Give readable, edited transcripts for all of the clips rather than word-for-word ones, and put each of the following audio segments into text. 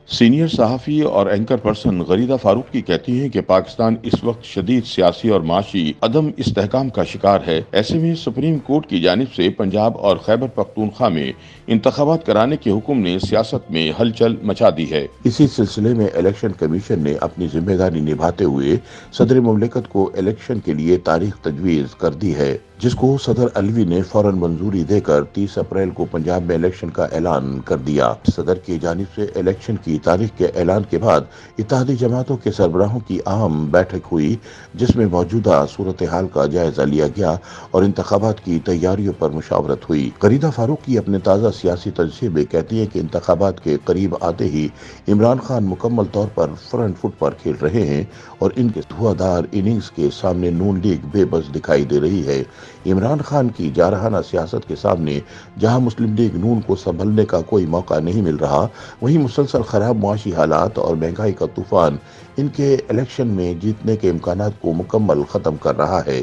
Senior صحافی اور anchor person Gharida Farooqui کہتی ہیں کہ پاکستان اس وقت شدید سیاسی اور معاشی عدم استحکام کا شکار ہے۔ ایسے میں سپریم کورٹ کی جانب سے پنجاب اور خیبر پختونخوا میں انتخابات کرانے کے حکم نے سیاست میں ہلچل مچا دی ہے۔ اسی سلسلے میں الیکشن کمیشن نے اپنی ذمہ داری نبھاتے ہوئے صدر مملکت کو الیکشن کے لیے تاریخ تجویز کر دی ہے، جس کو صدر علوی نے فوراً منظوری دے کر 30 اپریل کو پنجاب میں الیکشن کا اعلان کر دیا۔ صدر کی جانب سے الیکشن کی تاریخ کے اعلان کے بعد اتحادی جماعتوں کے سربراہوں کی اہم بیٹھک ہوئی، جس میں موجودہ صورتحال کا جائزہ لیا گیا اور انتخابات کی تیاریوں پر مشاورت ہوئی۔ غریدہ فاروقی اپنے تازہ سیاسی تجزیے میں کہتی ہیں کہ انتخابات کے قریب آتے ہی عمران خان مکمل طور پر فرنٹ فٹ پر کھیل رہے ہیں اور ان کے دھواں اننگز کے سامنے نون لیگ بے بس دکھائی دے رہی ہے۔ عمران خان کی جارحانہ سیاست کے سامنے جہاں مسلم لیگ نون کو سنبھلنے کا کوئی موقع نہیں مل رہا، وہیں مسلسل خراب معاشی حالات اور مہنگائی کا طوفان ان کے الیکشن میں جیتنے کے امکانات کو مکمل ختم کر رہا ہے۔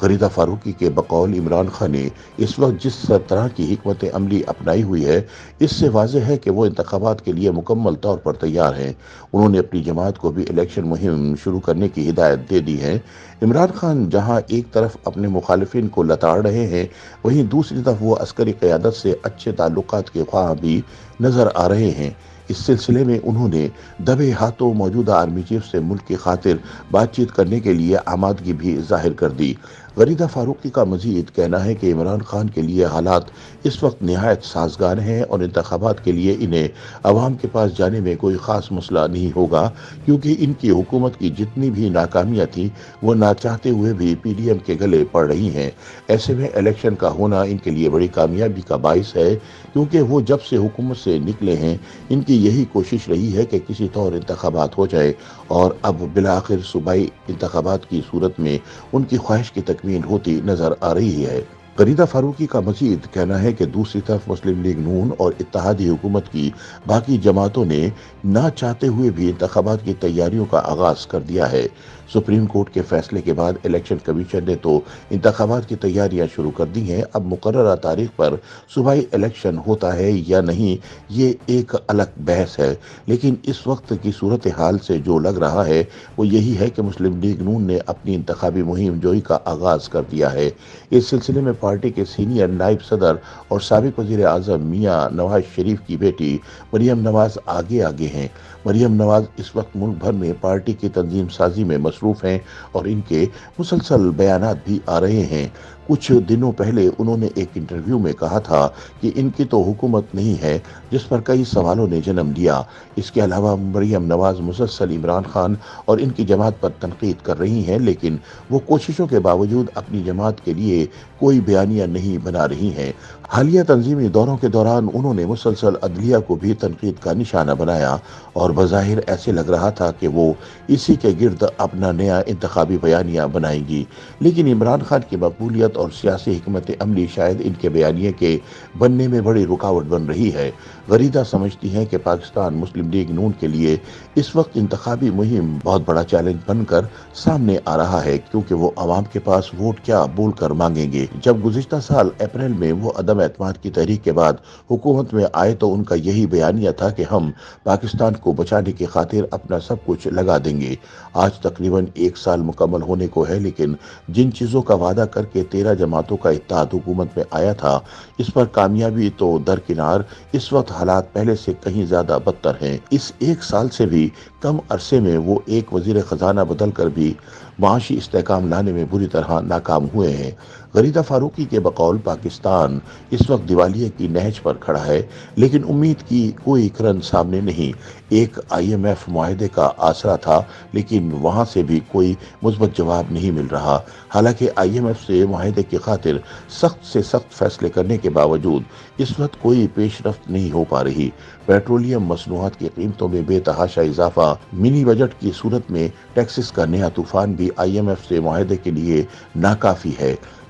غریدہ فاروقی کے بقول عمران خان نے اس وقت جس طرح کی حکمت عملی اپنائی ہوئی ہے، اس سے واضح ہے کہ وہ انتخابات کے لیے مکمل طور پر تیار ہیں۔ انہوں نے اپنی جماعت کو بھی الیکشن مہم شروع کرنے کی ہدایت دے دی ہے۔ عمران خان جہاں ایک طرف اپنے مخالفین کو لتاڑ رہے ہیں، وہیں دوسری طرف وہ عسکری قیادت سے اچھے تعلقات کے خواہاں بھی نظر آ رہے ہیں۔ اس سلسلے میں انہوں نے دبے ہاتھوں موجودہ آرمی چیف سے ملک کی خاطر بات چیت کرنے کے لیے آمادگی بھی ظاہر کر دی۔ غریدہ فاروقی کا مزید کہنا ہے کہ عمران خان کے لیے حالات اس وقت نہایت سازگار ہیں اور انتخابات کے لیے انہیں عوام کے پاس جانے میں کوئی خاص مسئلہ نہیں ہوگا، کیونکہ ان کی حکومت کی جتنی بھی ناکامیاں تھیں وہ نہ چاہتے ہوئے بھی پی ڈی ایم کے گلے پڑ رہی ہیں۔ ایسے میں الیکشن کا ہونا ان کے لیے بڑی کامیابی کا باعث ہے، کیونکہ وہ جب سے حکومت سے نکلے ہیں ان کی یہی کوشش رہی ہے کہ کسی طور انتخابات ہو جائے، اور اب بالآخر صوبائی انتخابات کی صورت میں ان کی خواہش کی تکمیل ہوتی نظر آ رہی ہے۔ غریدہ فاروقی کا مزید کہنا ہے کہ دوسری طرف مسلم لیگ نون اور اتحادی حکومت کی باقی جماعتوں نے نہ چاہتے ہوئے بھی انتخابات کی تیاریوں کا آغاز کر دیا ہے۔ سپریم کورٹ کے فیصلے کے بعد الیکشن کمیشن نے تو انتخابات کی تیاریاں شروع کر دی ہیں۔ اب مقررہ تاریخ پر صوبائی الیکشن ہوتا ہے یا نہیں، یہ ایک الگ بحث ہے، لیکن اس وقت کی صورتحال سے جو لگ رہا ہے وہ یہی ہے کہ مسلم لیگ نون نے اپنی انتخابی مہم جوئی کا آغاز کر دیا ہے۔ اس سلسلے میں پارٹی کے سینئر نائب صدر اور سابق وزیر اعظم میاں نواز شریف کی بیٹی مریم نواز آگے ہیں۔ مریم نواز اس وقت ملک بھر میں پارٹی کی تنظیم سازی میں مصروف ہیں اور ان کے مسلسل بیانات بھی آ رہے ہیں۔ کچھ دنوں پہلے انہوں نے ایک انٹرویو میں کہا تھا کہ ان کی تو حکومت نہیں ہے، جس پر کئی سوالوں نے جنم لیا۔ اس کے علاوہ مریم نواز مسلسل عمران خان اور ان کی جماعت پر تنقید کر رہی ہیں، لیکن وہ کوششوں کے باوجود اپنی جماعت کے لیے کوئی بیانیہ نہیں بنا رہی ہیں۔ حالیہ تنظیمی دوروں کے دوران انہوں نے مسلسل عدلیہ کو بھی تنقید کا نشانہ بنایا اور بظاہر ایسے لگ رہا تھا کہ وہ اسی کے گرد اپنا نیا انتخابی بیانیہ بنائیں گی، لیکن عمران خان کی مقبولیت اور سیاسی حکمت عملی شاید ان کے بیانیے کے بننے میں بڑی رکاوٹ بن رہی ہے۔ غریدہ سمجھتی ہیں کہ پاکستان مسلم لیگ نون کے لیے اس وقت انتخابی مہم بہت بڑا چیلنج بن کر سامنے آ رہا ہے، کیونکہ وہ عوام کے پاس ووٹ کیا بول کر مانگیں گے۔ جب گزشتہ سال اپریل میں وہ عدم اعتماد کی تحریک کے بعد حکومت میں آئے تو ان کا یہی بیانیہ تھا کہ ہم پاکستان کو بچانے کی خاطر اپنا سب کچھ لگا دیں گے۔ آج تقریباً 1 سال مکمل ہونے کو ہے، لیکن جن چیزوں کا وعدہ کر کے 13 جماعتوں کا اتحاد حکومت میں آیا تھا، اس پر کامیابی تو درکنار، اس وقت حالات پہلے سے کہیں زیادہ بدتر ہیں۔ اس 1 سال سے بھی کم عرصے میں وہ ایک وزیر خزانہ بدل کر بھی معاشی استحکام لانے میں بری طرح ناکام ہوئے ہیں۔ غریدہ فاروقی کے بقول پاکستان اس وقت دیوالیے کی نہج پر کھڑا ہے، لیکن امید کی کوئی کرن سامنے نہیں۔ ایک IMF معاہدے کا آسرا تھا، لیکن وہاں سے بھی کوئی مثبت جواب نہیں مل رہا۔ حالانکہ IMF سے معاہدے کی خاطر سخت سے سخت فیصلے کرنے کے باوجود اس وقت کوئی پیش رفت نہیں ہو پا رہی۔ پیٹرولیم مصنوعات کی قیمتوں میں بے تحاشا اضافہ، منی بجٹ کی صورت میں ٹیکسز کا نیا طوفان بھی IMF سے معاہدے کے لیے ناکافی ہے۔